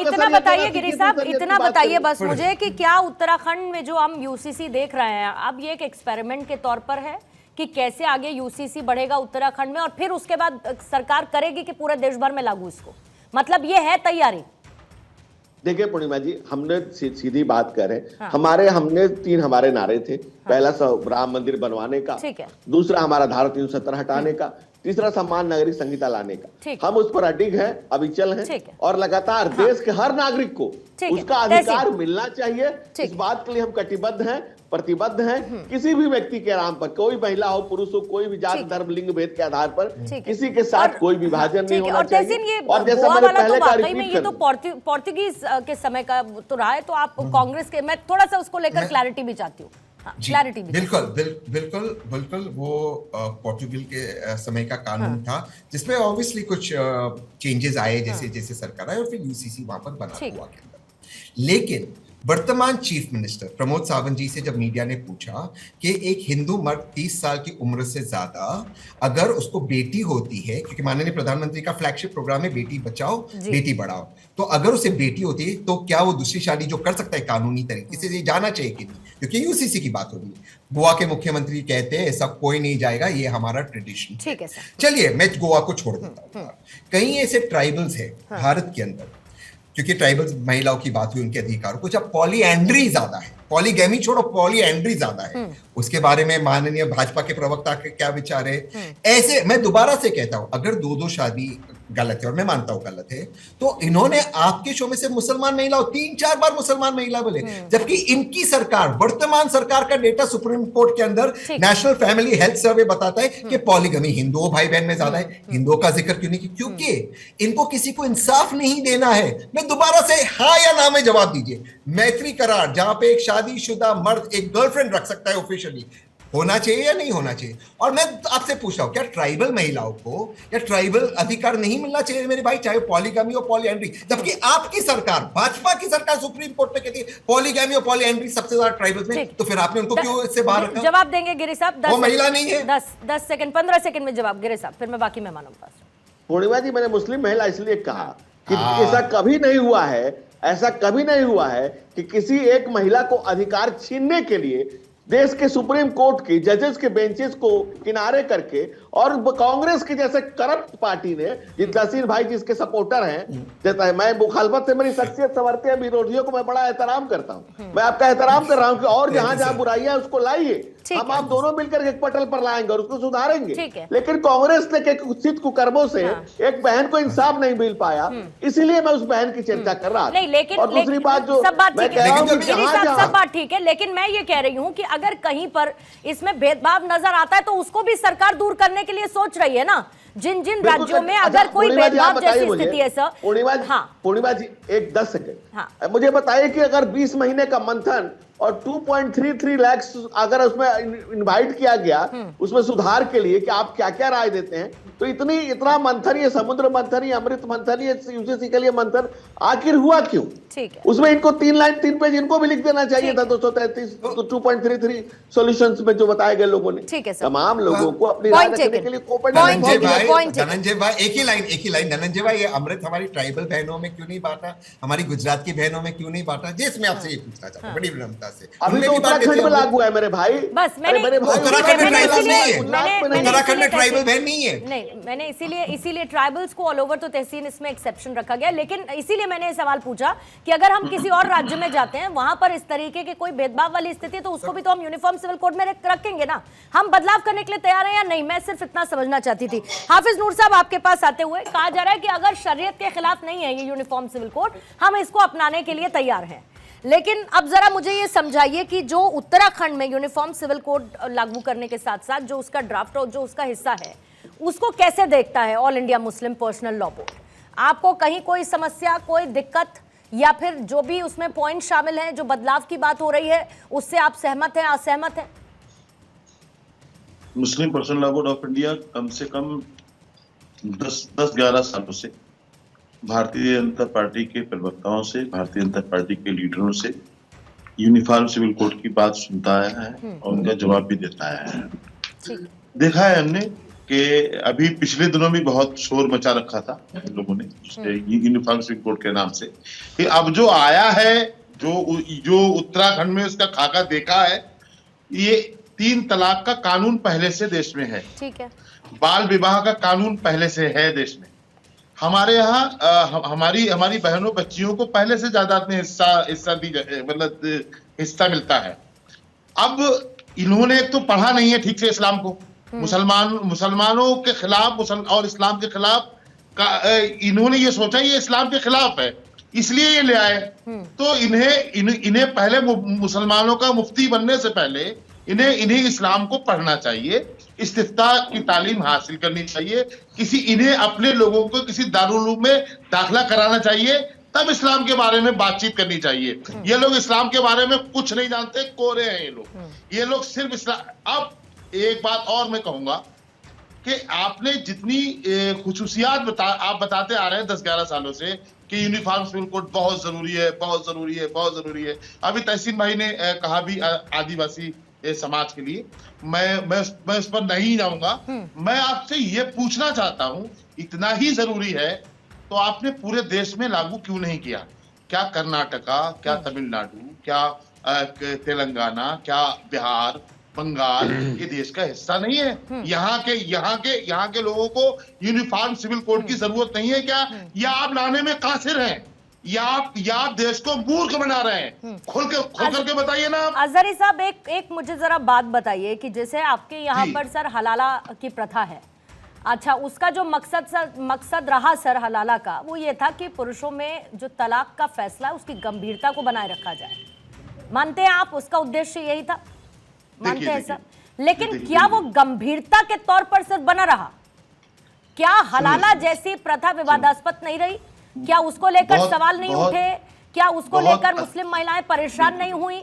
इतना बताइए गिरी साहब, इतना बताइए बस मुझे कि क्या उत्तराखंड में जो हम यूसीसी देख रहे हैं अब ये एक एक्सपेरिमेंट के तौर पर है कि कैसे आगे यूसीसी बढ़ेगा उत्तराखंड में, और फिर उसके बाद सरकार करेगी कि पूरे देश भर में लागू इसको, मतलब ये है तैयारी? देखिए पूर्णिमा जी, हमने सीधी बात करें, हाँ। हमने 3 हमारे नारे थे। पहला राम मंदिर बनवाने का, ठीक है। दूसरा हमारा धारा 370 हटाने का, तीसरा समान नागरिक संहिता लाने का। हम उस पर अडिग हैं, अविचल हैं, और लगातार देश के हर नागरिक को उसका अधिकार मिलना चाहिए। इस बात के लिए हम कटिबद्ध हैं, प्रतिबद्ध हैं। किसी भी व्यक्ति के नाम पर, कोई महिला हो पुरुष हो, कोई भी जात धर्म लिंग भेद के आधार पर किसी के साथ कोई विभाजन नहीं होना चाहिए। और जैसा मैंने पहले का रिपीट ये तो पोर्तुगीज के समय का तो रहा है, तो आप कांग्रेस के, मैं थोड़ा सा उसको लेकर क्लैरिटी भी चाहती हूँ। क्लैरिटी भी बिल्कुल वो पोर्टुगल के समय का कानून था जिसमें ऑब्वियसली कुछ चेंजेस आए, जैसे जैसे सरकार आई और फिर यूसीसी वहां पर बना हुआ के अंदर। लेकिन वर्तमान चीफ मिनिस्टर प्रमोद सावंत जी से जब मीडिया ने पूछा कि एक हिंदू मर्द 30 साल की उम्र से ज्यादा अगर उसको बेटी होती है, क्योंकि माननीय प्रधानमंत्री का फ्लैगशिप प्रोग्राम है बेटी बचाओ बेटी बढ़ाओ, तो अगर उसे बेटी होती है तो क्या वो दूसरी शादी जो कर सकता है कानूनी तरीके से, ये जाना चाहिए कि नहीं, क्योंकि यूसीसी की बात हो रही है। गोवा के मुख्यमंत्री कहते हैं ऐसा कोई नहीं जाएगा, ये हमारा ट्रेडिशन। ठीक है, चलिए मैं गोवा को छोड़ देता हूँ। कई ऐसे ट्राइबल्स है भारत के अंदर, क्योंकि ट्राइबल महिलाओं की बात हुई, उनके अधिकारों को, जब पॉलीएंड्री ज्यादा है, पॉलीगैमी छोड़ो पॉलीएंड्री ज्यादा है, उसके बारे में माननीय भाजपा के प्रवक्ता के क्या विचार है? ऐसे मैं दोबारा से कहता हूं, अगर 2-2 शादी गलत है और मैं मानता हूं गलत है, तो इन्होंने आपके शो में से मुसलमान महिला 3-4 बार मुसलमान महिला बोले, जबकि इनकी सरकार, वर्तमान सरकार का डेटा सुप्रीम कोर्ट के अंदर नेशनल फैमिली हेल्थ सर्वे बताता है कि पॉलीगमी हिंदुओं भाई बहन में ज्यादा है। हिंदुओं का जिक्र क्यों नहीं? क्योंकि इनको किसी को इंसाफ नहीं देना है। मैं दोबारा से हाँ या ना में जवाब दीजिए। मैत्री करार जहां पे एक शादीशुदा मर्द एक गर्लफ्रेंड रख सकता है ऑफिशियली, होना चाहिए या नहीं होना चाहिए? और मैं आपसे पूछ रहा हूं, क्या ट्राइबल महिलाओं को या ट्राइबल अधिकार नहीं मिलना चाहिए मेरे भाई, चाहे पॉलीगैमी और पॉलीएंड्री? जबकि आपकी सरकार, भाजपा की सरकार सुप्रीम कोर्ट में कहती है पॉलीगैमी और पॉलीएंड्री सबसे ज्यादा ट्राइबल में, तो फिर आपने उनको क्यों इससे बाहर रखा? जवाब देंगे गिरी साहब? वो महिला नहीं है। 10 सेकंड 15 सेकंड में जवाब गिरी साहब, फिर मैं बाकी मेहमानों के पास। पूर्णिमा जी, मैंने मुस्लिम महिला इसलिए कहा कि ऐसा कभी नहीं हुआ है, ऐसा कभी नहीं हुआ है कि किसी एक महिला को अधिकार छीनने के लिए देश के सुप्रीम कोर्ट की जजेस के बेंचेस को किनारे करके और कांग्रेस की जैसे करप्ट पार्टी ने, तहसीन भाई जिसके सपोर्टर हैं, जैसा है, मैं मुखालफत से मेरी शख्सियत संवरती है, विरोधियों को मैं बड़ा एहतराम करता हूं, मैं आपका एहतराम कर रहा हूं कि और जहां जहां बुराइयां उसको लाइए, हम आप दोनों मिलकर एक पटल पर लाएंगे और उसको सुधारेंगे। लेकिन कांग्रेस ने कुछ कुकर्मों से एक बहन को इंसाफ नहीं मिल पाया, इसीलिए मैं उस बहन की चर्चा कर रहा था। और दूसरी बात जो मैं कह रहा हूं, सब बात ठीक है, लेकिन मैं ये कह रही हूं कि अगर कहीं पर इसमें भेदभाव नजर आता है तो उसको भी सरकार दूर करने के लिए सोच रही है ना। जिन जिन राज्यों में अगर कोई भेदभाव जैसी स्थिति है सर। पूर्णिमा जी एक 10 सेकंड मुझे बताइए कि अगर 20 महीने का मंथन और 2.33 लाख अगर उसमें इनवाइट किया गया उसमें सुधार के लिए, कि आप क्या क्या राय देते हैं, तो इतना मंथन, ये समुद्र मंथन, ये अमृत मंथन, ये यूसीसी के लिए मंथन आखिर हुआ क्यों? ठीक है, उसमें इनको 3 पेज इनको भी लिख देना चाहिए था। 233 2.33 सॉल्यूशंस में जो बताए गए लोगों ने, ठीक है, तमाम लोगों को अपनी राय रखने के लिए धनंजय भाई एक ही लाइन धनंजय भाई, ये अमृत हमारी ट्राइबल बहनों में क्यों नहीं बांटा, हमारी गुजरात की बहनों में क्यों नहीं बांटा? जिसमें आपसे ये पूछना चाहता हूं बड़ी विनम्रता से। अभी तो उत्तराखंड में लागू है मेरे भाई। बस उत्तराखंड में ट्राइबल बहन नहीं है। नहीं, मैंने इसीलिए ट्राइबल्स को ऑल ओवर तो तहसीन इसमें एक्सेप्शन रखा गया, लेकिन इसीलिए मैंने ये सवाल पूछा कि अगर हम किसी और राज्य में जाते हैं, वहां पर इस तरीके के कोई भेदभाव वाली स्थिति है, तो उसको भी तो हम यूनिफॉर्म सिविल कोड में रखेंगे ना। हम बदलाव करने के लिए तैयार हैं या नहीं? मैं सिर्फ इतना समझना चाहती थी। हाफिज नूर साहब, आपके पास आते हुए कहा जा रहा है कि अगर शरीयत के खिलाफ नहीं है ये यूनिफॉर्म सिविल कोड, हम इसको अपनाने के लिए तैयार हैं। लेकिन अब जरा मुझे ये समझाइए कि जो उत्तराखंड में यूनिफॉर्म सिविल कोड लागू करने के साथ साथ जो उसका ड्राफ्ट और जो उसका हिस्सा है, उसको कैसे देखता है all India Muslim personal law board? आपको कहीं कोई समस्या, कोई दिक्कत, या फिर जो भी उसमें पॉइंट शामिल हैं, जो बदलाव की बात हो रही है, उससे आप सहमत हैं, असहमत हैं? Muslim personal law board of India कम से कम 10-11 सालों से भारतीय जनता पार्टी के प्रवक्ताओं से, भारतीय जनता पार्टी के लीडरों से यूनिफॉर्म सिविल कोड की बात सुनता आया है और उनका जवाब भी देता आया है। देखा है हमने कि अभी पिछले दिनों में बहुत शोर मचा रखा था इन लोगों ने यूनिफॉर्म सिविल कोड के नाम से, कि अब जो आया है, जो उत्तराखंड में उसका खाका देखा है, ये 3 तलाक का कानून पहले से देश में है। ठीक है। बाल विवाह का कानून पहले से है देश में। हमारे यहाँ हमारी बहनों बच्चियों को पहले से जायदाद में हिस्सा मिलता है। अब इन्होंने एक तो पढ़ा नहीं है ठीक से इस्लाम को, मुसलमानों के खिलाफ और इस्लाम के खिलाफ इन्होंने ये सोचा ये इस्लाम के खिलाफ है, इसलिए ये ले आए। तो इन्हें पहले मुसलमानों का मुफ्ती बनने से पहले इन्हें इस्लाम को पढ़ना चाहिए, इस्तिफ्ता की तालीम हासिल करनी चाहिए, इन्हें अपने लोगों को किसी दारुल में दाखिला कराना चाहिए, तब इस्लाम के बारे में बातचीत करनी चाहिए। ये लोग इस्लाम के बारे में कुछ नहीं जानते, कोरे हैं ये लोग सिर्फ इस्लाम। अब एक बात और मैं कहूंगा कि आपने जितनी खुसूसियात आप बताते आ रहे हैं 10-11 सालों से कि यूनिफॉर्म सिविल कोड बहुत जरूरी है, बहुत जरूरी है, बहुत जरूरी है। अभी तहसीन भाई ने कहा भी आदिवासी समाज के लिए, मैं उस पर नहीं जाऊंगा। मैं आपसे ये पूछना चाहता हूं, इतना ही जरूरी है तो आपने पूरे देश में लागू क्यों नहीं किया? क्या कर्नाटका, क्या तमिलनाडु, क्या तेलंगाना, क्या बिहार, बंगाल ये देश का हिस्सा नहीं है? यहाँ के लोगों को यूनिफॉर्म सिविल कोड की जरूरत नहीं है क्या? या आप लाने में कासिर हैं, या आप देश को मूर्ख बना रहे हैं? खोल करके बताइए ना आप। अजहरी साहब, एक मुझे जरा बात बताइए कि जैसे आपके यहाँ पर सर हलाला की प्रथा है, अच्छा, उसका जो मकसद रहा सर हलाला का, वो ये था कि पुरुषों में जो तलाक का फैसला है उसकी गंभीरता को बनाए रखा जाए। मानते हैं आप उसका उद्देश्य यही था? मानते हैं सर? लेकिन क्या वो गंभीरता के तौर पर सिर्फ बना रहा? क्या हलाला जैसी प्रथा विवादास्पद नहीं रही? क्या उसको लेकर सवाल नहीं उठे? क्या उसको लेकर मुस्लिम महिलाएं परेशान नहीं हुई?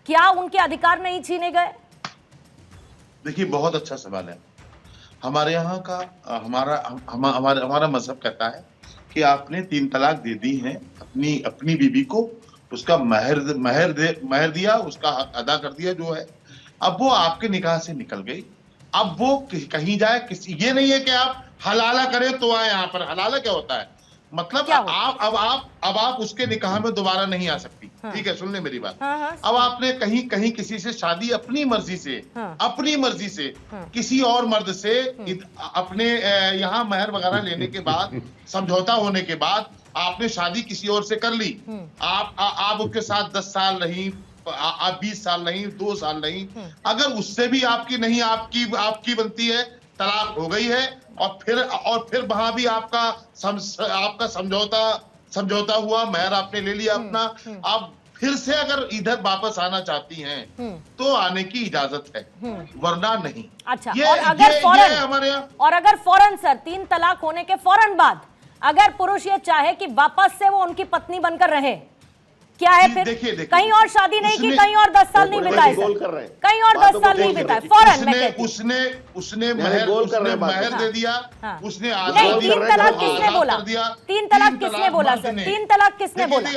क्या उनके अधिकार नहीं छीने गए? देखिए, बहुत अच्छा सवाल है। हमारे यहाँ का हमारा मजहब कहता है कि आपने 3 तलाक दे दी हैं, अपनी बीवी को उसका महर दिया, उसका हक अदा कर दिया जो है, अब वो आपके निकाह से निकल गई। अब वो कहीं जाए, ये नहीं है कि आप हलाला करें तो आए यहाँ पर। हलाला क्या होता है? मतलब अब आप उसके निकाह में दोबारा नहीं आ सकती। हाँ। ठीक है, सुन ले मेरी बात। हाँ, हाँ, अब आपने कहीं किसी से शादी अपनी मर्जी से किसी और मर्द से अपने यहाँ महर वगैरह लेने के बाद, समझौता होने के बाद आपने शादी किसी और से कर ली। आप उसके साथ 10 साल नहीं, आप 20 साल नहीं, 2 साल नहीं, अगर उससे भी आपकी बनती है, तलाक हो गई है, और फिर वहां भी आपका समझौता हुआ, महर आपने ले लिया अपना। आप फिर से अगर इधर वापस आना चाहती हैं तो आने की इजाजत है, वरना नहीं। अच्छा, और अगर फौरन सर 3 तलाक होने के फौरन बाद अगर पुरुष ये चाहे कि वापस से वो उनकी पत्नी बनकर रहे, क्या है फिर? देखिए, कहीं और शादी नहीं की, कहीं और 10 साल नहीं बिताए, कहीं और 10 साल नहीं बिताए, फौरन मैं कहती हूँ उसने महर दे दिया। हाँ। उसने नहीं, 3 तलाक किसने बोला? 3 तलाक किसने बोला सर? 3 तलाक किसने बोला?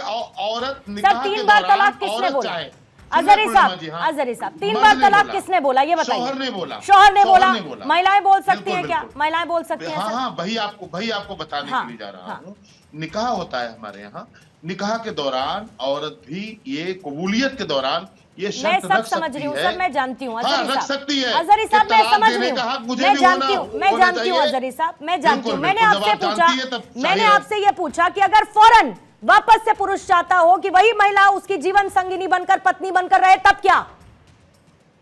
औरत सर 3 बार तलाक किसने बोला? अजहरी साहब, 3 बार तलाक किसने बोला ये बताइए? शौहर ने बोला। महिलाएं बोल सकती हैं क्या? महिलाएं बोल सकती हैं? हाँ, वही आपको बताने के लिए जा रहा हूँ। निकाह होता है हमारे यहाँ, निकाह के दौरान औरत भी ये कबूलियत के दौरान ये शर्त रख सकती है। सर मैं जानती हूँ रख सकती है। अजहरी साहब मैं समझ रही हूँ, मैं जानती हूँ अजहरी साहब, मैं जानती हूँ। मैंने आपसे ये पूछा कि अगर फौरन वापस से पुरुष चाहता हो कि वही महिला उसकी जीवन संगिनी बनकर, पत्नी बनकर रहे, तब क्या?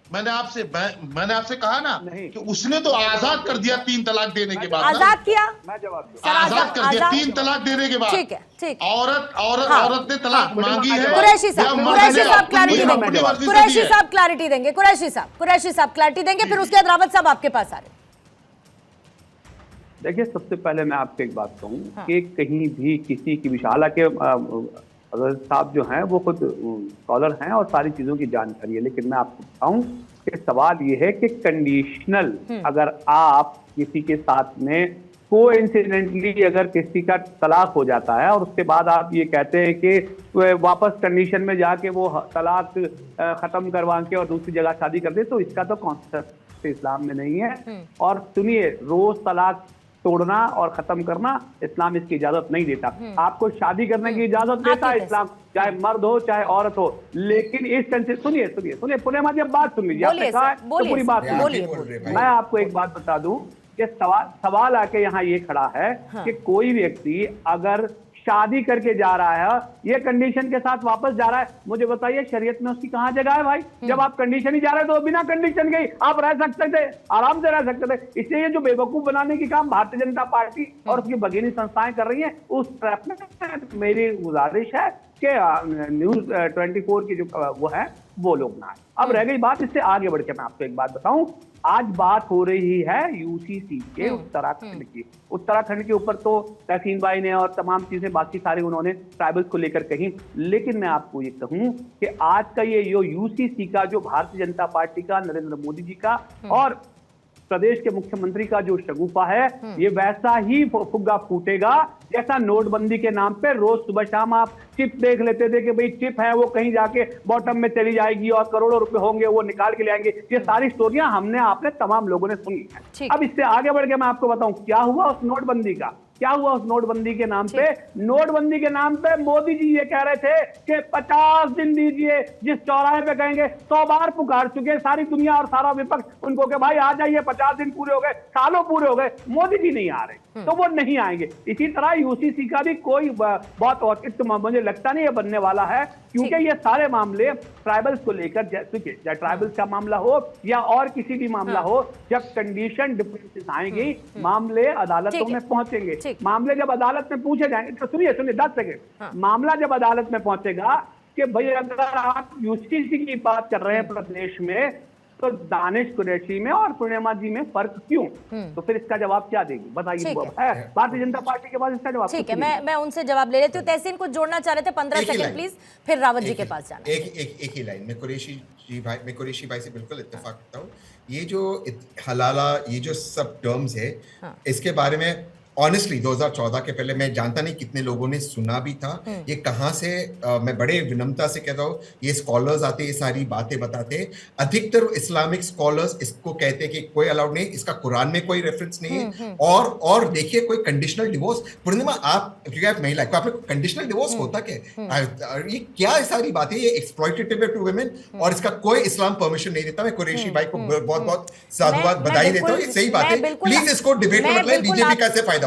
मैंने आपसे कहा ना कि उसने तो आजाद कर दिया 3 तलाक देने के बाद। आजाद किया, आजाद कर दिया 3 तलाक देने के बाद। ठीक है, ठीक। औरत ने तलाक मांगी है। कुरैशी साहब क्लैरिटी देंगे, कुरैशी साहब क्लैरिटी देंगे, कुरैशी साहब क्लैरिटी देंगे, फिर उसके बाद रावत साहब आपके पास आ रहे। देखिए, सबसे पहले मैं आपको एक बात कहूँ कि कहीं भी किसी की विशाला के अगर साहब जो हैं वो खुद स्कॉलर हैं और सारी चीज़ों की जानकारी है, लेकिन मैं आपको बताऊं कि सवाल ये है कि कंडीशनल अगर आप किसी के साथ में कोइंसिडेंटली अगर किसी का तलाक हो जाता है और उसके बाद आप ये कहते हैं कि वापस कंडीशन में जाके वो तलाक खत्म करवा के और दूसरी जगह शादी कर दे, तो इसका तो सकते, इस्लाम में नहीं है। और सुनिए, रोज तलाक तोड़ना और खत्म करना इस्लाम इसकी इजाजत नहीं देता। आपको शादी करने की इजाजत देता है इस्लाम, चाहे मर्द हो चाहे औरत हो, लेकिन इस सुनिए सुनिए सुनिए पूर्णिमा जी, अब बात सुन लीजिए, आपने कहा तो पूरी बात सुनिए। मैं आपको एक बात बता दूं कि सवाल आके यहाँ ये खड़ा है कि कोई व्यक्ति अगर शादी करके जा रहा है, ये कंडीशन के साथ वापस जा रहा है, मुझे बताइए शरीयत में उसकी कहां जगह है भाई? जब आप कंडीशन ही जा रहे थे तो बिना कंडीशन के आप रह सकते थे, आराम से रह सकते थे। इसलिए ये जो बेवकूफ बनाने की काम भारतीय जनता पार्टी और उसकी भगिनी संस्थाएं कर रही हैं, उस ट्रैप में मेरी गुजारिश है कि न्यूज 24 की जो वो है वो लोग ना आए। अब रह गई बात, इससे आगे बढ़ के मैं आपको एक बात बताऊं, आज बात हो रही है यूसीसी के उत्तराखंड की। उत्तराखंड के ऊपर तो तहसीन भाई ने और तमाम चीजें बाकी सारी उन्होंने ट्राइबल्स को लेकर कही, लेकिन मैं आपको ये कहूं कि आज का ये यूसीसी का जो भारतीय जनता पार्टी का, नरेंद्र मोदी जी का और प्रदेश के मुख्यमंत्री का जो शगुफा है, ये वैसा ही फुग्गा फूटेगा जैसा नोटबंदी के नाम पे रोज सुबह शाम आप चिप देख लेते थे कि भाई चिप है वो कहीं जाके बॉटम में चली जाएगी और करोड़ों रुपए होंगे वो निकाल के ले आएंगे। ये सारी स्टोरियां हमने आपने तमाम लोगों ने सुनी है। अब इससे आगे बढ़ के मैं आपको बताऊं क्या हुआ उस नोटबंदी का, क्या हुआ उस नोटबंदी के नाम पे। नोटबंदी के नाम पे मोदी जी ये कह रहे थे कि 50 दिन दीजिए, जिस चौराहे पे कहेंगे 100 बार पुकार चुके सारी दुनिया और सारा विपक्ष उनको कि भाई आ जाइए, 50 दिन पूरे हो गए, सालों पूरे हो गए, मोदी जी नहीं आ रहे तो वो नहीं आएंगे। इसी तरह यूसीसी का भी कोई बहुत औचित्य मुझे लगता नहीं है बनने वाला है, क्योंकि ये सारे मामले ट्राइबल्स को लेकर, चाहे ट्राइबल्स का मामला हो या और किसी भी मामला हो, जब कंडीशन डिफरेंसेस आएंगी मामले अदालतों में पहुंचेंगे। मामले जब अदालत में पूछे जाएंगे तो सुनिए 10 सेकेंड, मामला जब अदालत में पहुंचेगा कि भाई अगर आप यूसीसी की बात कर रहे हैं प्रदेश में तो दानिश कुरैशी में और पूर्णिमा जी में फर्क क्यों? तो फिर इसका जवाब क्या देगी बताइए? भारतीय जनता पार्टी के पास इसका जवाब ठीक है, मैं उनसे जवाब ले लेती हूँ। तहसीन कुछ जोड़ना चाह रहे थे, 15 सेकंड प्लीज, फिर रावत जी के पास जाना। एक ही लाइन में कुरैशी भाई से बिल्कुल इत्तेफाक करता हूँ। ये जो हलाला, ये जो सब टर्म्स है, इसके बारे में ऑनेस्टली 2014 के पहले मैं जानता नहीं कितने लोगों ने सुना भी था। ये कहाँ से मैं बड़े विनम्रता से कहता हूँ, ये स्कॉलर्स आते, ये सारी बातें बताते। अधिकतर इस्लामिक स्कॉलर्स इसको कहते हैं कि कोई अलाउड नहीं, इसका कुरान में कोई रेफरेंस नहीं है। और देखिए कोई कंडीशनल डिवोर्स, पूर्णिमा आप क्योंकि आप महिला को, आपने कंडीशनल डिवोर्स होता क्या? ये क्या सारी बातें, ये एक्सप्लॉइटेटिव टू वुमेन और इसका कोई इस्लाम परमिशन नहीं देता। मैं कुरैशी भाई को बहुत बहुत साधुवाद बधाई देता हूँ, ये सही बात है। प्लीज इसको डिबेट में मतलब बीजेपी कैसे फायदा